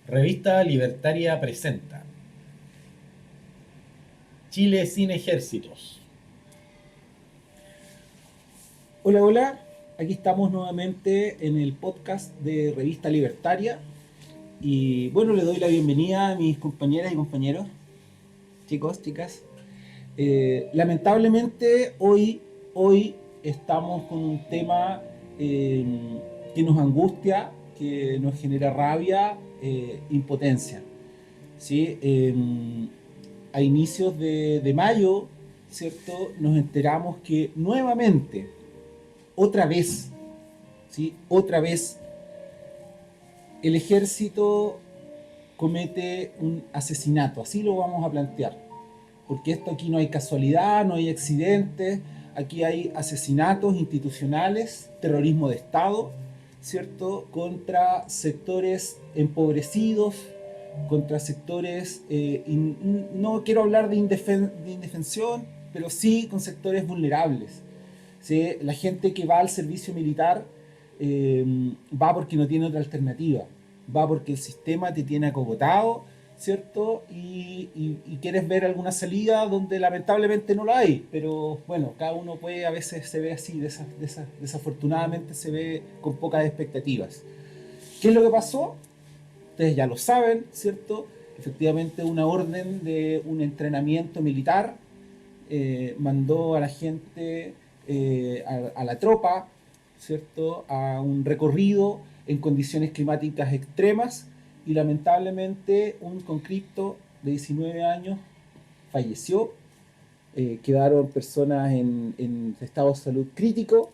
Revista Libertaria presenta Chile sin ejércitos. Hola, hola, aquí estamos nuevamente en el podcast de Revista Libertaria y bueno, le doy la bienvenida a mis compañeras y compañeros, chicos, chicas. Lamentablemente hoy estamos con un tema eh, que nos angustia, que nos genera rabia, impotencia. ¿Sí? A inicios de mayo, ¿cierto? Nos enteramos que nuevamente, otra vez, ¿sí? Otra vez, el ejército comete un asesinato, así lo vamos a plantear, porque esto aquí no hay casualidad, no hay accidentes, aquí hay asesinatos institucionales, terrorismo de Estado, ¿cierto? Contra sectores empobrecidos, contra sectores, no quiero hablar de indefensión, pero sí con sectores vulnerables. ¿Sí? La gente que va al servicio militar eh, va porque no tiene otra alternativa, va porque el sistema te tiene acogotado, ¿cierto? Y quieres ver alguna salida donde lamentablemente no la hay, pero bueno, cada uno puede, a veces se ve así, desafortunadamente se ve con pocas expectativas. ¿Qué es lo que pasó? Ustedes ya lo saben, ¿cierto? Efectivamente una orden de un entrenamiento militar mandó a la gente, a la tropa, ¿cierto? A un recorrido en condiciones climáticas extremas y lamentablemente un conscripto de 19 años falleció. Quedaron personas en estado de salud crítico,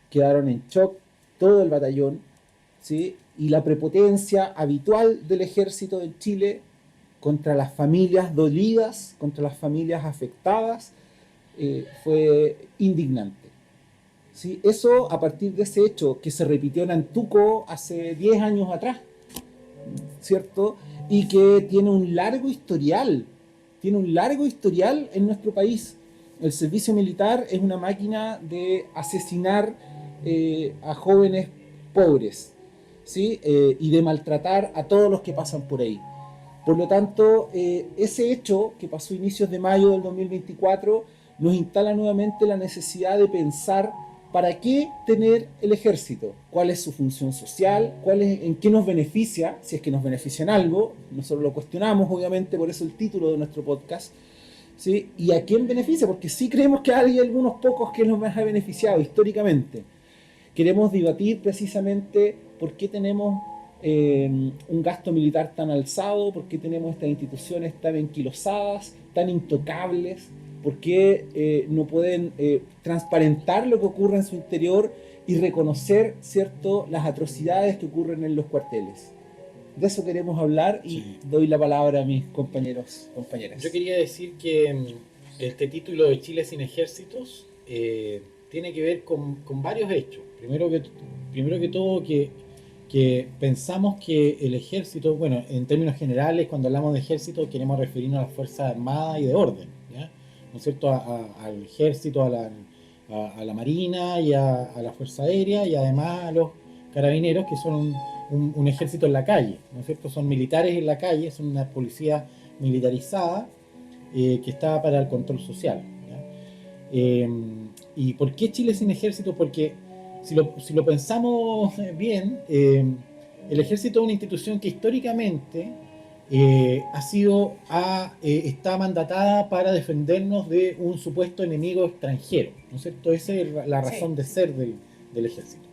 quedaron en shock todo el batallón, ¿sí? Y la prepotencia habitual del ejército de Chile contra las familias dolidas, contra las familias afectadas, fue indignante. ¿Sí? Eso a partir de ese hecho que se repitió en Antuco hace 10 años atrás, ¿cierto? Y que tiene un largo historial en nuestro país. El servicio militar es una máquina de asesinar a jóvenes pobres, ¿sí? Y de maltratar a todos los que pasan por ahí. Por lo tanto, ese hecho que pasó a inicios de mayo del 2024 nos instala nuevamente la necesidad de pensar para qué tener el ejército, cuál es su función social, en qué nos beneficia, si es que nos beneficia en algo, nosotros lo cuestionamos obviamente, por eso el título de nuestro podcast, ¿sí? Y a quién beneficia, porque sí creemos que hay algunos pocos que nos han beneficiado históricamente. Queremos debatir precisamente por qué tenemos un gasto militar tan alzado, por qué tenemos estas instituciones tan enquilosadas, tan intocables, por qué no pueden transparentar lo que ocurre en su interior y reconocer, ¿cierto?, las atrocidades que ocurren en los cuarteles. De eso queremos hablar y Sí. doy la palabra a mis compañeros, compañeras. Yo quería decir que este título de Chile sin ejércitos tiene que ver con varios hechos. Primero que todo, que pensamos que el ejército, bueno, en términos generales, cuando hablamos de ejército, queremos referirnos a las Fuerzas Armadas y de orden, ¿ya? ¿No es cierto? Al ejército, a la Marina y a la Fuerza Aérea y además a los carabineros, que son un ejército en la calle, ¿no es cierto? Son militares en la calle, son una policía militarizada que está para el control social, ¿ya? ¿Y por qué Chile sin ejército? Porque si lo pensamos bien, el ejército es una institución que históricamente está mandatada para defendernos de un supuesto enemigo extranjero, ¿no es cierto? Esa es la razón de ser del ejército.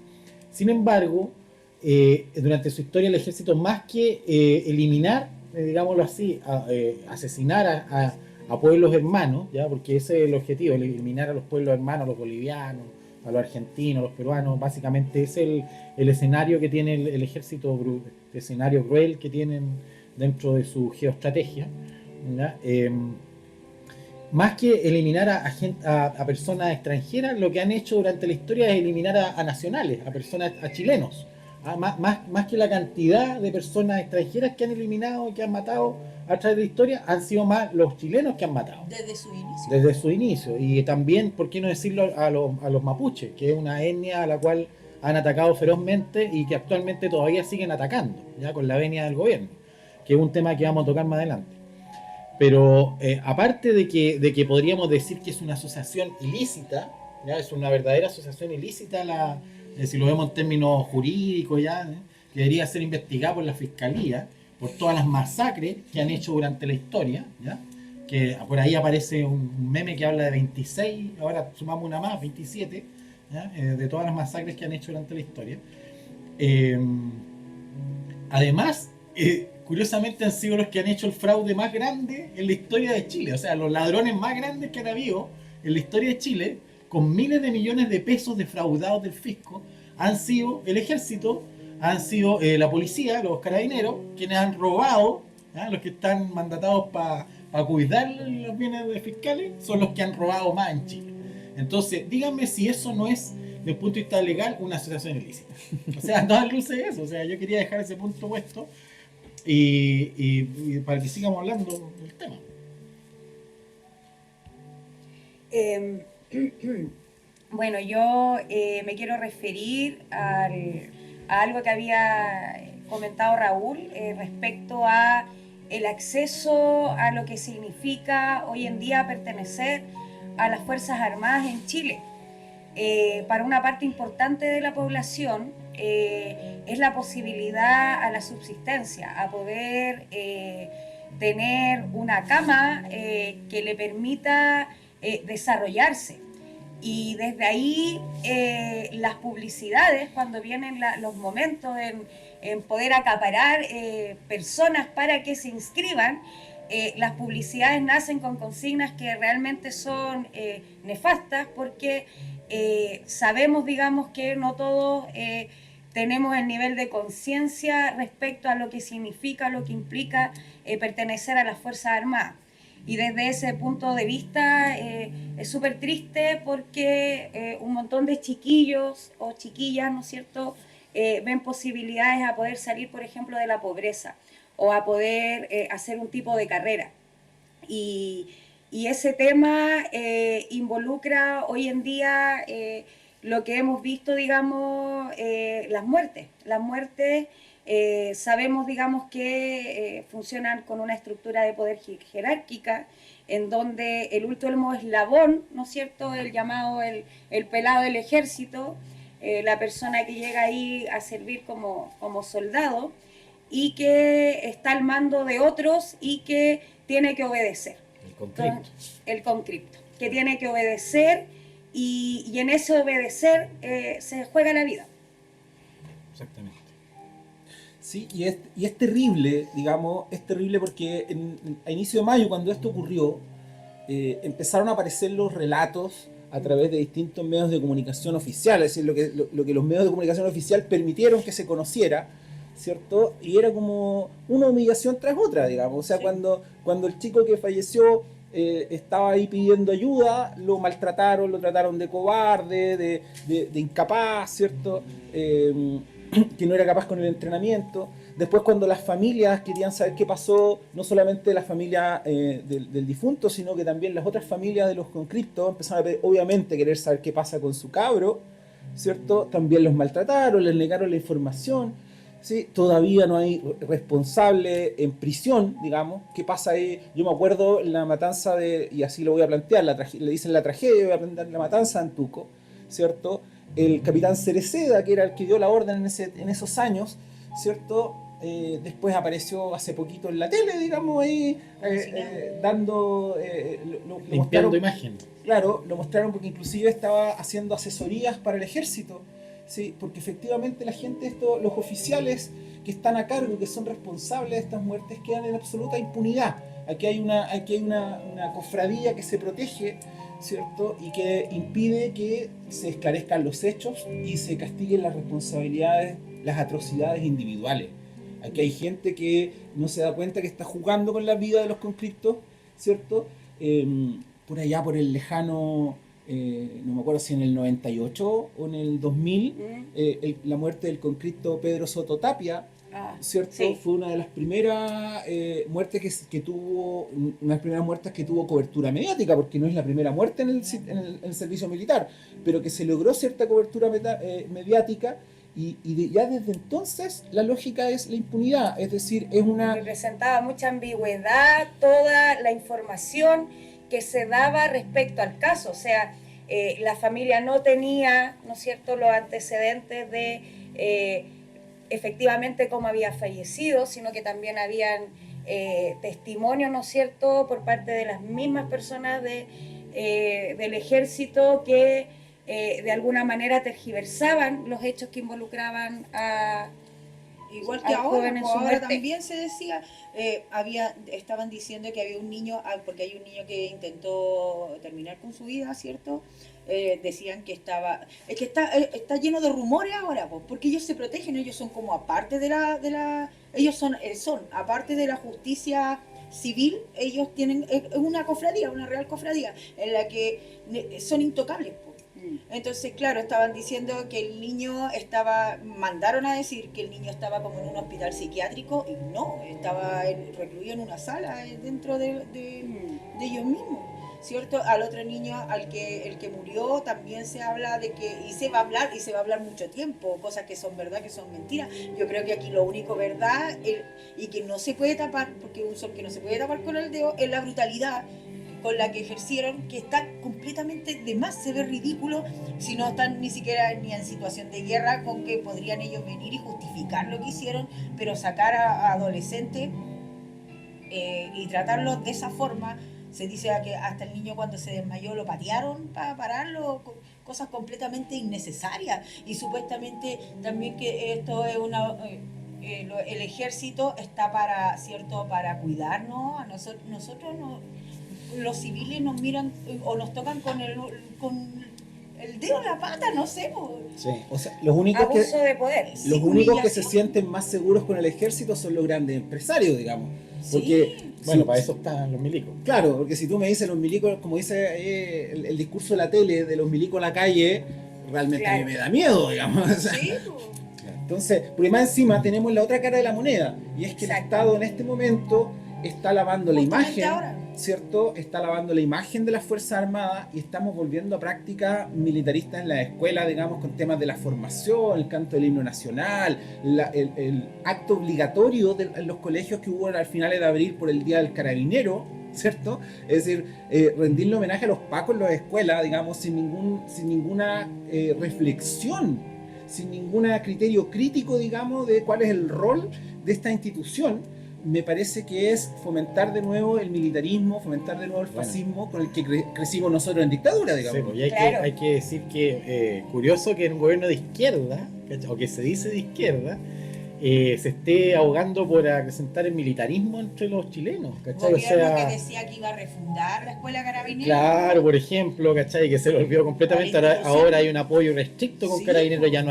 Sin embargo, durante su historia el ejército, más que eliminar, digámoslo así, asesinar a pueblos hermanos, ¿ya? Porque ese es el objetivo, eliminar a los pueblos hermanos, a los bolivianos, a los argentinos, a los peruanos. Básicamente es el escenario que tiene el ejército, el escenario cruel que tienen dentro de su geoestrategia, ¿ya? Más que eliminar a personas extranjeras, lo que han hecho durante la historia es eliminar a nacionales, a personas, a chilenos. Más que la cantidad de personas extranjeras que han eliminado, que han matado a través de la historia, han sido más los chilenos que han matado. Desde su inicio. Desde su inicio. Y también, ¿por qué no decirlo a los mapuches? Que es una etnia a la cual han atacado ferozmente y que actualmente todavía siguen atacando, ya con la venia del gobierno. que es un tema que vamos a tocar más adelante. Pero aparte de que podríamos decir que es una asociación ilícita, ¿ya? Es una verdadera asociación ilícita, si lo vemos en términos jurídicos, ya, que debería ser investigada por la Fiscalía, por todas las masacres que han hecho durante la historia, ¿ya? Que por ahí aparece un meme que habla de 26, ahora sumamos una más, 27, ¿ya? De todas las masacres que han hecho durante la historia. Además, curiosamente han sido los que han hecho el fraude más grande en la historia de Chile. O sea, los ladrones más grandes que han habido en la historia de Chile, con miles de millones de pesos defraudados del fisco, han sido el ejército, han sido la policía, los carabineros, quienes han robado, ¿ya? Los que están mandatados para cuidar los bienes de fiscales, son los que han robado más en Chile. Entonces, díganme si eso no es, desde el punto de vista legal, una asociación ilícita. O sea, no todas luces eso. O sea, yo quería dejar ese punto puesto y para que sigamos hablando del tema. Bueno, yo me quiero referir a algo que había comentado Raúl respecto a el acceso a lo que significa hoy en día pertenecer a las Fuerzas Armadas en Chile. Para una parte importante de la población es la posibilidad a la subsistencia, a poder tener una cama que le permita desarrollarse. Y desde ahí las publicidades, cuando vienen los momentos en poder acaparar personas para que se inscriban, las publicidades nacen con consignas que realmente son nefastas, porque sabemos, digamos, que no todos tenemos el nivel de conciencia respecto a lo que significa, lo que implica pertenecer a las Fuerzas Armadas. Y desde ese punto de vista es súper triste, porque un montón de chiquillos o chiquillas, ¿no es cierto?, ven posibilidades a poder salir, por ejemplo, de la pobreza o a poder hacer un tipo de carrera. Y ese tema involucra hoy en día lo que hemos visto, digamos, las muertes. Las muertes sabemos, digamos, que funcionan con una estructura de poder jerárquica, en donde el último eslabón, ¿no es cierto?, el llamado el pelado del ejército, la persona que llega ahí a servir como soldado y que está al mando de otros y que tiene que obedecer. El conscripto, que tiene que obedecer, y en ese obedecer se juega la vida. Exactamente. Sí, y es terrible, digamos, es terrible porque a inicio de mayo, cuando esto ocurrió, empezaron a aparecer los relatos a través de distintos medios de comunicación oficiales, es decir, lo que los medios de comunicación oficial permitieron que se conociera, ¿cierto? Y era como una humillación tras otra, digamos. O sea, sí. Cuando el chico que falleció estaba ahí pidiendo ayuda, lo maltrataron, lo trataron de cobarde, de incapaz, ¿cierto? Que no era capaz con el entrenamiento. Después, cuando las familias querían saber qué pasó, no solamente la familia del difunto, sino que también las otras familias de los conscriptos empezaron a obviamente querer saber qué pasa con su cabro, ¿cierto? También los maltrataron, les negaron la información, ¿sí? Todavía no hay responsable en prisión, digamos. ¿Qué pasa ahí? Yo me acuerdo la matanza y así lo voy a plantear, le dicen la tragedia, voy a plantear la matanza de Antuco, ¿cierto? El capitán Cereceda, que era el que dio la orden en esos años, ¿cierto? Después apareció hace poquito en la tele, digamos, ahí dando... limpiando imagen. Claro, lo mostraron porque inclusive estaba haciendo asesorías para el ejército, ¿sí? Porque efectivamente la gente, los oficiales que están a cargo, que son responsables de estas muertes, quedan en absoluta impunidad. Aquí hay una cofradía que se protege, ¿cierto? Y que impide que se esclarezcan los hechos y se castiguen las responsabilidades, las atrocidades individuales. Aquí hay gente que no se da cuenta que está jugando con la vida de los conscriptos, ¿cierto? Por allá, por el lejano, no me acuerdo si en el 98 o en el 2000, la muerte del conscripto Pedro Soto Tapia, ¿cierto? Sí. Fue una de las primeras muertes que tuvo, una de las primeras muertes que tuvo cobertura mediática, porque no es la primera muerte en el servicio militar, pero que se logró cierta cobertura mediática, ya desde entonces la lógica es la impunidad, es decir, es una... Representaba mucha ambigüedad toda la información que se daba respecto al caso, o sea, la familia no tenía, ¿no es cierto?, los antecedentes de efectivamente cómo había fallecido, sino que también habían testimonios, ¿no es cierto?, por parte de las mismas personas del ejército que de alguna manera tergiversaban los hechos que involucraban a... Igual que al ahora, joven en pues su ahora muerte. también se decía, estaban diciendo que había un niño, porque hay un niño que intentó terminar con su vida, ¿cierto? Decían que es que está lleno de rumores ahora, pues, porque ellos se protegen, ellos son como aparte ellos son aparte de la justicia civil, ellos tienen una cofradía, una real cofradía, en la que son intocables, pues. Entonces, claro, estaban diciendo que el niño mandaron a decir que el niño estaba como en un hospital psiquiátrico y no, estaba recluido en una sala dentro de ellos mismos, ¿cierto? Al otro niño, el que murió, también se habla de que, y se va a hablar mucho tiempo, cosas que son verdad, que son mentiras. Yo creo que aquí lo único verdad y que no se puede tapar, porque un sol que no se puede tapar con el dedo, es la brutalidad con la que ejercieron, que está completamente de más, se ve ridículo si no están ni siquiera ni en situación de guerra, con que podrían ellos venir y justificar lo que hicieron, pero sacar a adolescentes y tratarlos de esa forma. Se dice que hasta el niño cuando se desmayó lo patearon para pararlo, cosas completamente innecesarias, y supuestamente también que esto es el ejército está para cuidarnos a nosotros no, los civiles nos miran o nos tocan con el dedo en la pata, no sé. Sí, o sea, los únicos Abuso de poder. los únicos que se sienten más seguros con el ejército son los grandes empresarios, digamos. Porque, Bueno, para eso están los milicos. claro, porque si tú me dices los milicos, como dice el discurso de la tele de los milicos en la calle, realmente a mí me da miedo, digamos. O sea, Sí, entonces, porque más encima tenemos la otra cara de la moneda, y es que el Exacto. Estado en este momento está lavando la Justamente imagen, ahora. ¿cierto? Está lavando la imagen de las Fuerzas Armadas y estamos volviendo a prácticas militaristas en la escuela, digamos, con temas de la formación, el canto del himno nacional, el acto obligatorio en los colegios que hubo al finales de abril por el Día del Carabinero, ¿cierto? Es decir, rendirle homenaje a los pacos en las escuelas, digamos, sin ninguna reflexión, sin ningún criterio crítico, digamos, de cuál es el rol de esta institución. Me parece que es fomentar de nuevo el militarismo, fomentar de nuevo el fascismo con el que crecimos nosotros en dictadura, digamos. Sí, pues, y Claro. hay que decir que curioso que en un gobierno de izquierda, ¿cachai? O que se dice de izquierda, se esté ahogando por acrecentar el militarismo entre los chilenos, ¿cachai? O Gobierno que sea, decía que iba a refundar la escuela carabinera. claro, por ejemplo, ¿cachai? Que se lo olvidó completamente. Ahora hay un apoyo restricto con Sí, Carabineros, pues. ya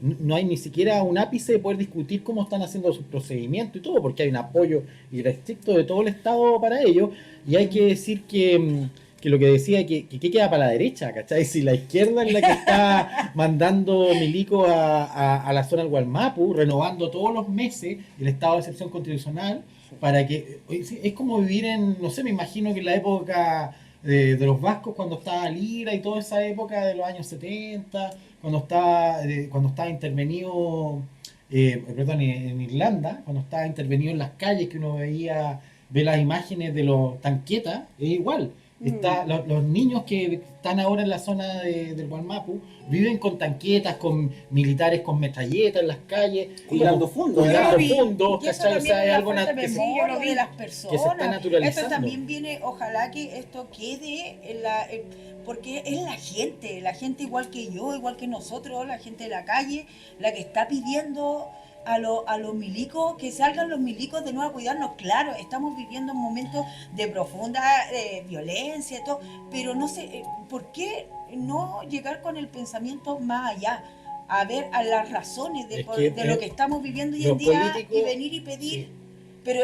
no hay ni siquiera un ápice de poder discutir cómo están haciendo sus procedimientos y todo, porque hay un apoyo irrestricto de todo el Estado para ello. Y hay que decir que lo que decía, que queda para la derecha, ¿cachai? Si la izquierda es la que está mandando milico a la zona del Gualmapu, renovando todos los meses el estado de excepción constitucional, para que, es como vivir no sé, me imagino que en la época de los vascos, cuando estaba Lira y toda esa época de los años 70, cuando estaba intervenido, perdón, en Irlanda, cuando estaba intervenido en las calles, que uno ve las imágenes de los tanquetas, es igual. Los niños que están ahora en la zona del Gualmapu viven con tanquetas, con militares con metralletas en las calles, Cuidando como- fondos, cuidando Yo lo vi, fondos, y eso ¿cachai? O también sea, es es la algo falta de que se- memoria yo lo vi. de las que personas. se está naturalizando. Esto también viene, ojalá que esto quede porque es la gente igual que yo, igual que nosotros, la gente de la calle, la que está pidiendo a los milicos, que salgan los milicos de nuevo a cuidarnos. Claro, estamos viviendo un momento de profunda violencia y todo, pero no sé, ¿por qué no llegar con el pensamiento más allá? A ver a las razones Es que, de lo que estamos viviendo hoy en los día políticos- y venir y pedir, Sí. pero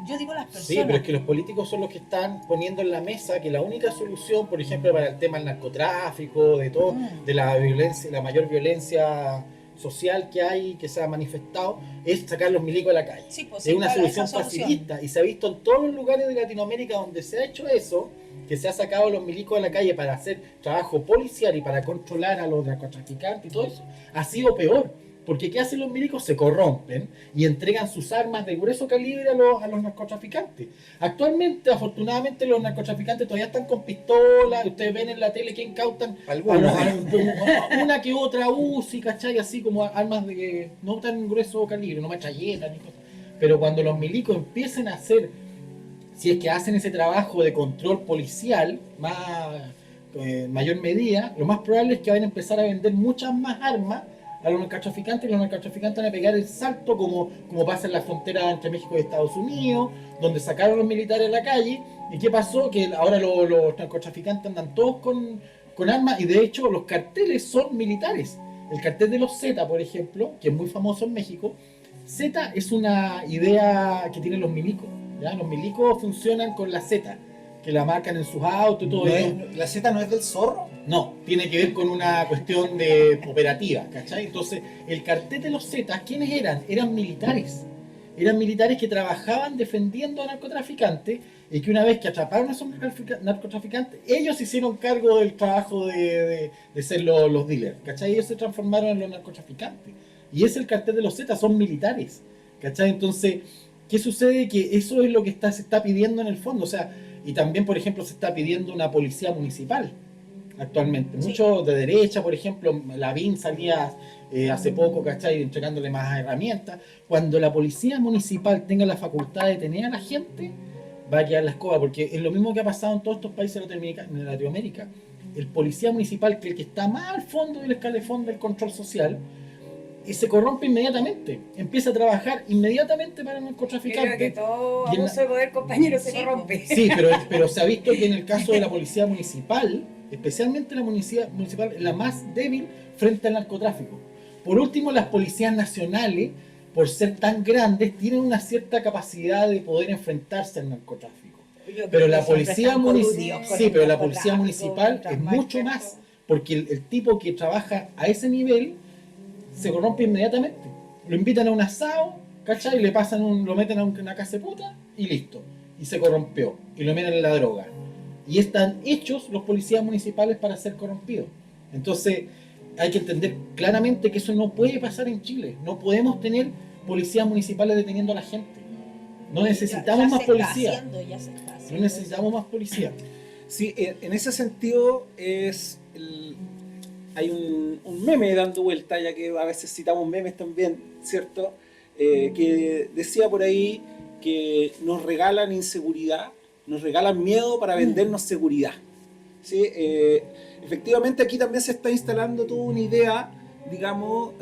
yo digo las personas. Sí, pero es que los políticos son los que están poniendo en la mesa que la única solución, por ejemplo, para el tema del narcotráfico, de todo, de la violencia, la mayor violencia social que hay, que se ha manifestado, es sacar los milicos a la calle. Sí, pues, Es una esa solución solución. pacifista y se ha visto en todos los lugares de Latinoamérica donde se ha hecho eso, que se ha sacado a los milicos a la calle para hacer trabajo policial y para controlar a los narcotraficantes y todo eso, ha sido peor. Porque ¿qué hacen los milicos? Se corrompen y entregan sus armas de grueso calibre a los narcotraficantes. Actualmente, afortunadamente, los narcotraficantes todavía están con pistolas. Ustedes ven en la tele que incautan una que otra UCI, ¿cachai? Así como armas de no tan grueso calibre, no metralletas ni cosas. Pero cuando los milicos empiecen a hacer, si es que hacen ese trabajo de control policial, mayor medida, lo más probable es que vayan a empezar a vender muchas más armas a los narcotraficantes, y los narcotraficantes van a pegar el salto como pasa en la frontera entre México y Estados Unidos, donde sacaron los militares a la calle. ¿Y qué pasó? Que ahora los narcotraficantes andan todos con armas, y de hecho los carteles son militares. El cartel de los Z, por ejemplo, que es muy famoso en México. Z es una idea que tienen los milicos, ¿ya? Los milicos funcionan con la Z, que la marcan en sus autos y todo. ¿La Z no es del zorro? No, tiene que ver con una cuestión de operativa, ¿cachai? Entonces, el cartel de los Zetas, ¿quiénes eran? Eran militares. Eran militares que trabajaban defendiendo a narcotraficantes, y que una vez que atraparon a esos narcotraficantes, ellos se hicieron cargo del trabajo de ser los dealers, ¿cachai? Ellos se transformaron en los narcotraficantes. Y es el cartel de los Zetas, son militares, ¿cachai? Entonces, ¿qué sucede? Que eso es lo que se está pidiendo en el fondo, o sea, y también, por ejemplo, se está pidiendo una policía municipal actualmente. Sí. Muchos de derecha, por ejemplo, Lavín salía hace poco, ¿cachai? Entregándole más herramientas. Cuando la policía municipal tenga la facultad de detener a la gente, va a quedar la escoba, porque es lo mismo que ha pasado en todos estos países de Latinoamérica. El policía municipal, que es el que está más al fondo del escalafón del control social, y se corrompe inmediatamente, empieza a trabajar inmediatamente para el narcotraficante. Creo que todo abuso de poder, compañero, se corrompe. Sí, pero se ha visto que en el caso de la policía municipal, especialmente la policía municipal, es la más débil frente al narcotráfico. Por último, las policías nacionales, por ser tan grandes, tienen una cierta capacidad de poder enfrentarse al narcotráfico. Pero la policía municipal, sí, pero la policía municipal es mucho más, porque el tipo que trabaja a ese nivel se corrompe inmediatamente. Lo invitan a un asado, ¿cachai? Y le pasan lo meten a una casa de puta y listo. Y se corrompió. Y lo meten en la droga. Y están hechos los policías municipales para ser corrompidos. Entonces, hay que entender claramente que eso no puede pasar en Chile. No podemos tener policías municipales deteniendo a la gente. No necesitamos más policía. No necesitamos más policía. Sí, en ese sentido hay un meme dando vuelta, ya que a veces citamos memes también, ¿cierto? Que decía por ahí que nos regalan inseguridad, nos regalan miedo para vendernos seguridad. ¿Sí? Efectivamente aquí también se está instalando toda una idea, digamos,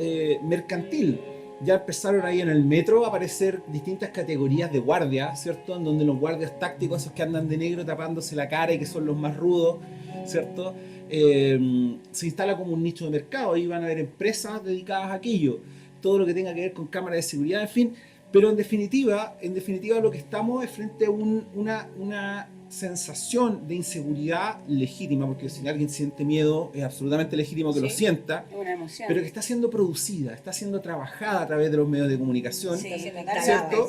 mercantil. Ya empezaron ahí en el metro a aparecer distintas categorías de guardias, ¿cierto? En donde los guardias tácticos, esos que andan de negro tapándose la cara y que son los más rudos, ¿cierto? Se instala como un nicho de mercado y van a haber empresas dedicadas a aquello, todo lo que tenga que ver con cámaras de seguridad, en fin. Pero en definitiva lo que estamos es frente a una sensación de inseguridad legítima, porque si alguien siente miedo es absolutamente legítimo que lo sienta, una emoción, pero que está siendo producida, está siendo trabajada a través de los medios de comunicación, ¿cierto?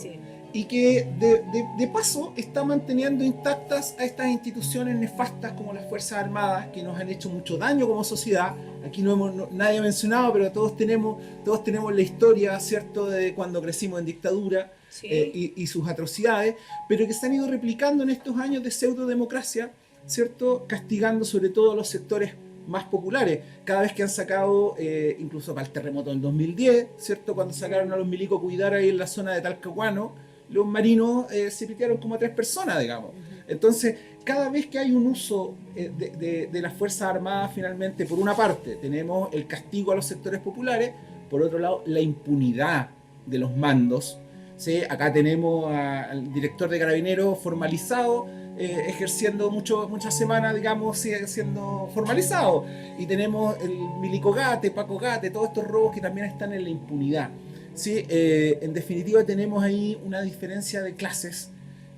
Y que de paso está manteniendo intactas a estas instituciones nefastas como las Fuerzas Armadas, que nos han hecho mucho daño como sociedad. Aquí nadie ha mencionado, pero todos tenemos la historia, ¿cierto?, de cuando crecimos en dictadura, y sus atrocidades, pero que se han ido replicando en estos años de pseudodemocracia, ¿cierto?, castigando sobre todo a los sectores más populares. Cada vez que han sacado, incluso para el terremoto del 2010, ¿cierto?, cuando sacaron a los milicos a cuidar ahí en la zona de Talcahuano, los marinos se pitearon como a 3 personas, digamos. Entonces, cada vez que hay un uso de las Fuerzas Armadas, finalmente, por una parte, tenemos el castigo a los sectores populares, por otro lado, la impunidad de los mandos. ¿Sí? Acá tenemos al director de Carabineros formalizado, ejerciendo muchas semanas, digamos, siendo formalizado. Y tenemos el Milico Gate, Paco Gate, todos estos robos que también están en la impunidad. ¿Sí? En definitiva tenemos ahí una diferencia de clases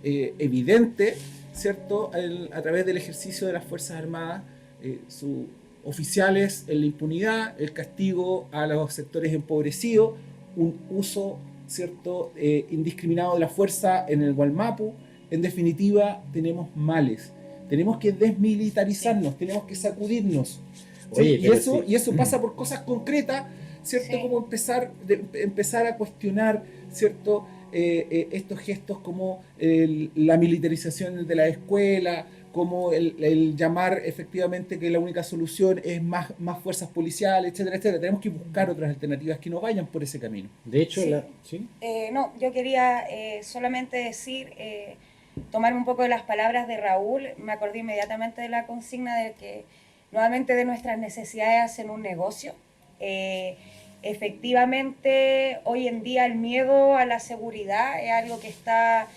evidente, ¿cierto? A través del ejercicio de las Fuerzas Armadas, sus oficiales en la impunidad, el castigo a los sectores empobrecidos, un uso, ¿cierto?, indiscriminado de la fuerza en el Gualmapu. En definitiva tenemos males, tenemos que desmilitarizarnos, tenemos que sacudirnos. ¿Sí? Oye, y eso pasa por cosas concretas, ¿cierto? Sí. Como empezar a cuestionar, ¿cierto? Estos gestos como la militarización de la escuela, como el llamar efectivamente que la única solución es más fuerzas policiales, etcétera, etcétera. Tenemos que buscar otras alternativas que no vayan por ese camino. De hecho, Sí. ¿sí? No, yo quería solamente decir, tomarme un poco de las palabras de Raúl, me acordé inmediatamente de la consigna de que nuevamente de nuestras necesidades hacen un negocio. Efectivamente, hoy en día el miedo a la seguridad es algo que está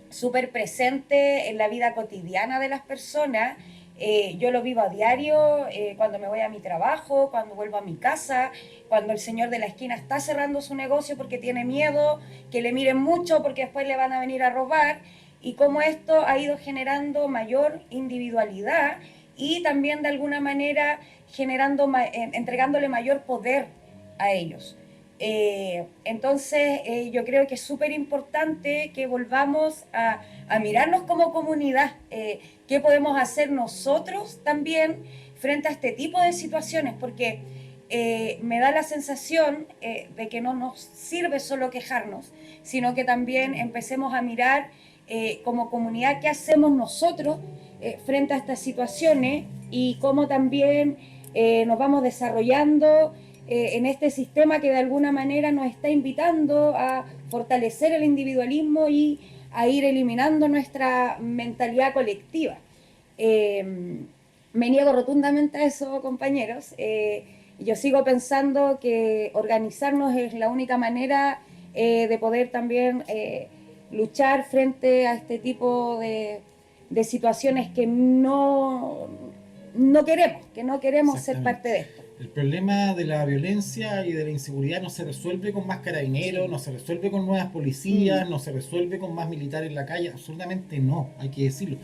súper presente en la vida cotidiana de las personas. Yo lo vivo a diario, cuando me voy a mi trabajo, cuando vuelvo a mi casa, cuando el señor de la esquina está cerrando su negocio porque tiene miedo que le miren mucho porque después le van a venir a robar, y cómo esto ha ido generando mayor individualidad y también de alguna manera entregándole mayor poder a ellos. Entonces yo creo que es súper importante que volvamos a mirarnos como comunidad, qué podemos hacer nosotros también frente a este tipo de situaciones, porque me da la sensación de que no nos sirve solo quejarnos, sino que también empecemos a mirar como comunidad qué hacemos nosotros frente a estas situaciones y cómo también nos vamos desarrollando en este sistema que de alguna manera nos está invitando a fortalecer el individualismo y a ir eliminando nuestra mentalidad colectiva. Me niego rotundamente a eso, compañeros. Yo sigo pensando que organizarnos es la única manera de poder también luchar frente a este tipo de situaciones que no queremos ser parte de esto. El problema de la violencia y de la inseguridad no se resuelve con más carabineros, Sí. no se resuelve con nuevas policías, no se resuelve con más militares en la calle, absolutamente no, hay que decirlo.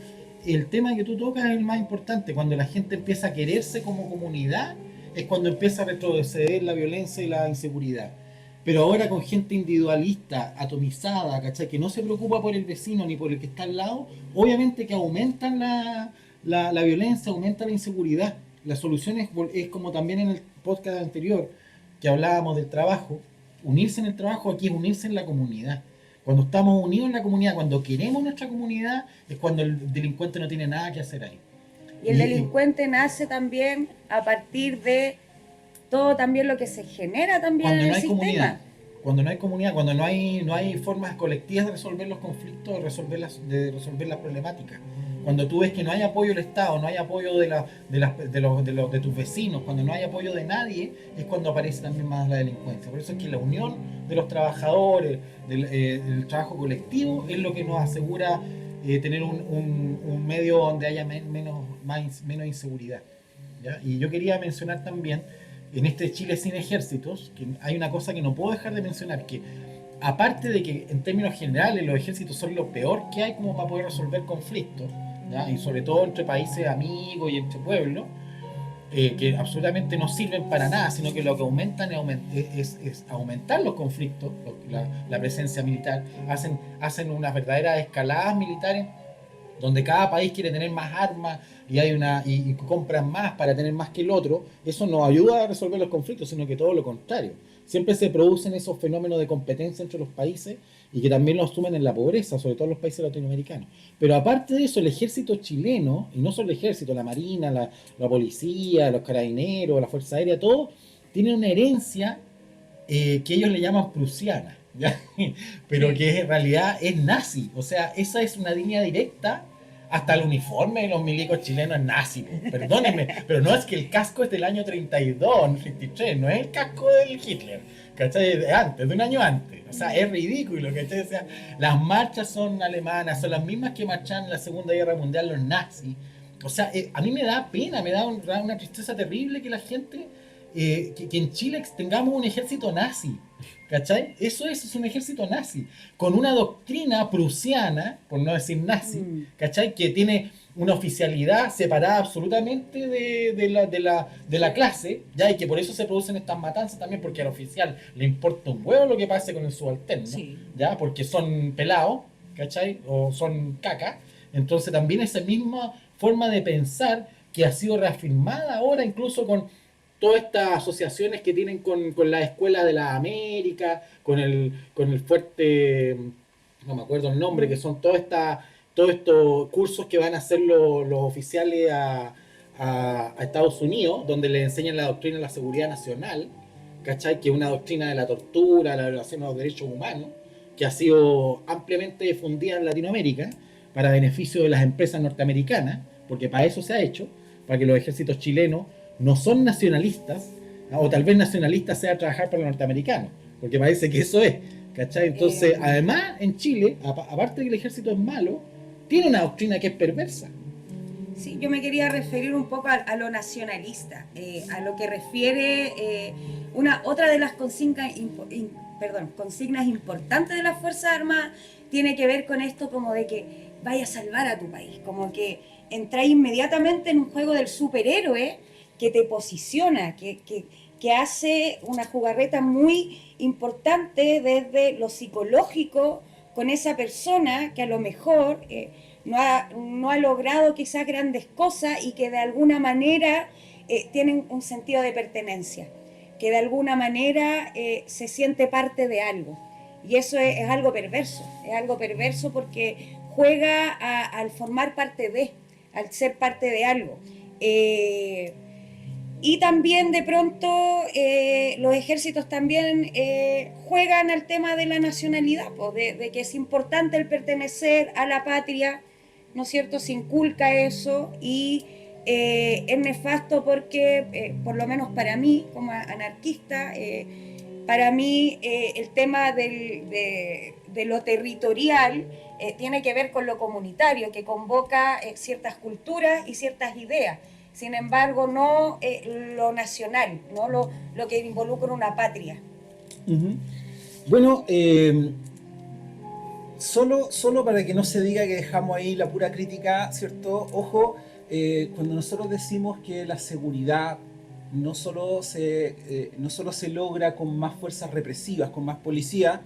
El tema que tú tocas es el más importante, cuando la gente empieza a quererse como comunidad, es cuando empieza a retroceder la violencia y la inseguridad. Pero ahora con gente individualista, atomizada, ¿cachai? Que no se preocupa por el vecino ni por el que está al lado, obviamente que aumentan la violencia, aumenta la inseguridad. La solución es como también en el podcast anterior, que hablábamos del trabajo, unirse en el trabajo, aquí es unirse en la comunidad. Cuando estamos unidos en la comunidad, cuando queremos nuestra comunidad, es cuando el delincuente no tiene nada que hacer ahí. Y el delincuente nace también a partir de todo también lo que se genera también Cuando en no el hay comunidad, sistema. cuando no hay comunidad, cuando no hay formas colectivas de resolver los conflictos, de resolver las problemáticas. Cuando tú ves que no hay apoyo del Estado, no hay apoyo de tus vecinos, cuando no hay apoyo de nadie, es cuando aparece también más la delincuencia. Por eso es que la unión de los trabajadores, del trabajo colectivo, es lo que nos asegura tener un medio donde haya menos inseguridad, ¿ya? Y yo quería mencionar también, en este Chile sin ejércitos, que hay una cosa que no puedo dejar de mencionar, que aparte de que en términos generales los ejércitos son lo peor que hay como para poder resolver conflictos, ¿ya? Y sobre todo entre países amigos y entre pueblos, que absolutamente no sirven para nada, sino que lo que aumentan es aumentar los conflictos, la presencia militar, hacen unas verdaderas escaladas militares donde cada país quiere tener más armas y compran más para tener más que el otro. Eso no ayuda a resolver los conflictos, sino que todo lo contrario. Siempre se producen esos fenómenos de competencia entre los países y que también lo asumen en la pobreza, sobre todo en los países latinoamericanos. Pero aparte de eso, el ejército chileno, y no solo el ejército, la marina, la policía, los carabineros, la fuerza aérea, todo, tiene una herencia que ellos le llaman prusiana, ¿ya? Pero que en realidad es nazi. O sea, esa es una línea directa. Hasta el uniforme de los milicos chilenos es nazi, perdónenme, pero no es que el casco es del año 32, 33, no es el casco del Hitler, ¿cachai? De antes, de un año antes. O sea, es ridículo, ¿cachai? O sea, las marchas son alemanas, son las mismas que marchaban en la Segunda Guerra Mundial los nazis. O sea, a mí me da pena, me da una tristeza terrible que la gente, que en Chile tengamos un ejército nazi. ¿Cachai? Eso es un ejército nazi, con una doctrina prusiana, por no decir nazi, ¿cachai? Que tiene una oficialidad separada absolutamente de la clase, ¿ya? Y que por eso se producen estas matanzas también, porque al oficial le importa un huevo lo que pase con el subalterno, Sí. ¿ya? Porque son pelados, ¿cachai? O son caca. Entonces también esa misma forma de pensar que ha sido reafirmada ahora incluso con todas estas asociaciones que tienen con la Escuela de la América, con el fuerte, no me acuerdo el nombre, que son todos estos cursos que van a hacer los oficiales a Estados Unidos, donde les enseñan la doctrina de la seguridad nacional, ¿cachai? Que es una doctrina de la tortura, la violación de los derechos humanos, que ha sido ampliamente difundida en Latinoamérica para beneficio de las empresas norteamericanas, porque para eso se ha hecho, para que los ejércitos chilenos no son nacionalistas, o tal vez nacionalistas sea trabajar para los norteamericanos, porque parece que eso es, ¿cachai? Entonces, además, en Chile, aparte de que el ejército es malo, tiene una doctrina que es perversa. Sí, yo me quería referir un poco a lo nacionalista, a lo que refiere otra de las consignas importantes de las Fuerzas Armadas, tiene que ver con esto como de que vaya a salvar a tu país, como que entras inmediatamente en un juego del superhéroe que te posiciona, que hace una jugarreta muy importante desde lo psicológico con esa persona que a lo mejor no ha logrado quizás grandes cosas y que de alguna manera tienen un sentido de pertenencia, que de alguna manera se siente parte de algo. Y eso es algo perverso porque juega al formar parte al ser parte de algo. Y también de pronto los ejércitos también juegan al tema de la nacionalidad, pues, de que es importante el pertenecer a la patria, ¿no es cierto? Se inculca eso y es nefasto porque, por lo menos para mí, como anarquista, para mí el tema de lo territorial tiene que ver con lo comunitario, que convoca ciertas culturas y ciertas ideas. Sin embargo, no lo nacional, no lo que involucra una patria. Uh-huh. Bueno, solo para que no se diga que dejamos ahí la pura crítica, ¿cierto? Ojo, cuando nosotros decimos que la seguridad no solo se logra con más fuerzas represivas, con más policía,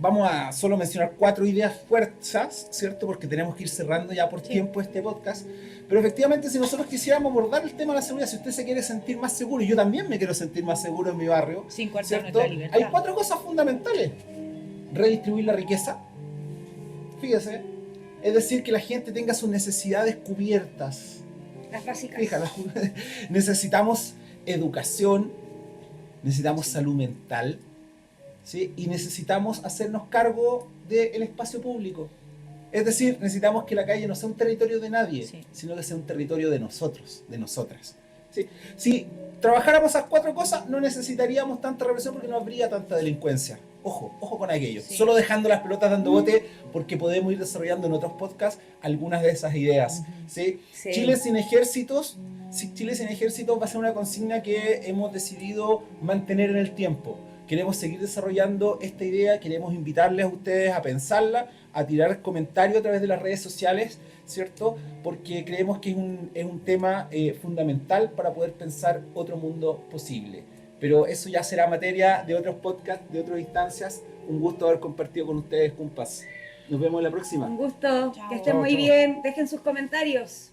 vamos a solo mencionar 4 ideas fuerzas, ¿cierto? Porque tenemos que ir cerrando ya por tiempo este podcast. Pero efectivamente, si nosotros quisiéramos abordar el tema de la seguridad, si usted se quiere sentir más seguro, y yo también me quiero sentir más seguro en mi barrio, sin coartar ¿cierto? nuestra libertad. Hay 4 cosas fundamentales. Redistribuir la riqueza, fíjese, es decir, que la gente tenga sus necesidades cubiertas. Las básicas. Fíjate, necesitamos educación, necesitamos salud mental, ¿sí? Y necesitamos hacernos cargo del espacio público. Es decir, necesitamos que la calle no sea un territorio de nadie, sino que sea un territorio de nosotros, de nosotras. ¿Sí? Si trabajáramos esas 4 cosas, no necesitaríamos tanta represión porque no habría tanta delincuencia. Ojo con aquello. Sí. Solo dejando las pelotas dando bote, porque podemos ir desarrollando en otros podcasts algunas de esas ideas. ¿Sí? Sí. Chile sin ejércitos va a ser una consigna que hemos decidido mantener en el tiempo. Queremos seguir desarrollando esta idea, queremos invitarles a ustedes a pensarla, a tirar comentarios a través de las redes sociales, ¿cierto? Porque creemos que es un tema fundamental para poder pensar otro mundo posible. Pero eso ya será materia de otros podcasts, de otras instancias. Un gusto haber compartido con ustedes, compas. Nos vemos en la próxima. Un gusto, chao. Que estén muy bien. Dejen sus comentarios.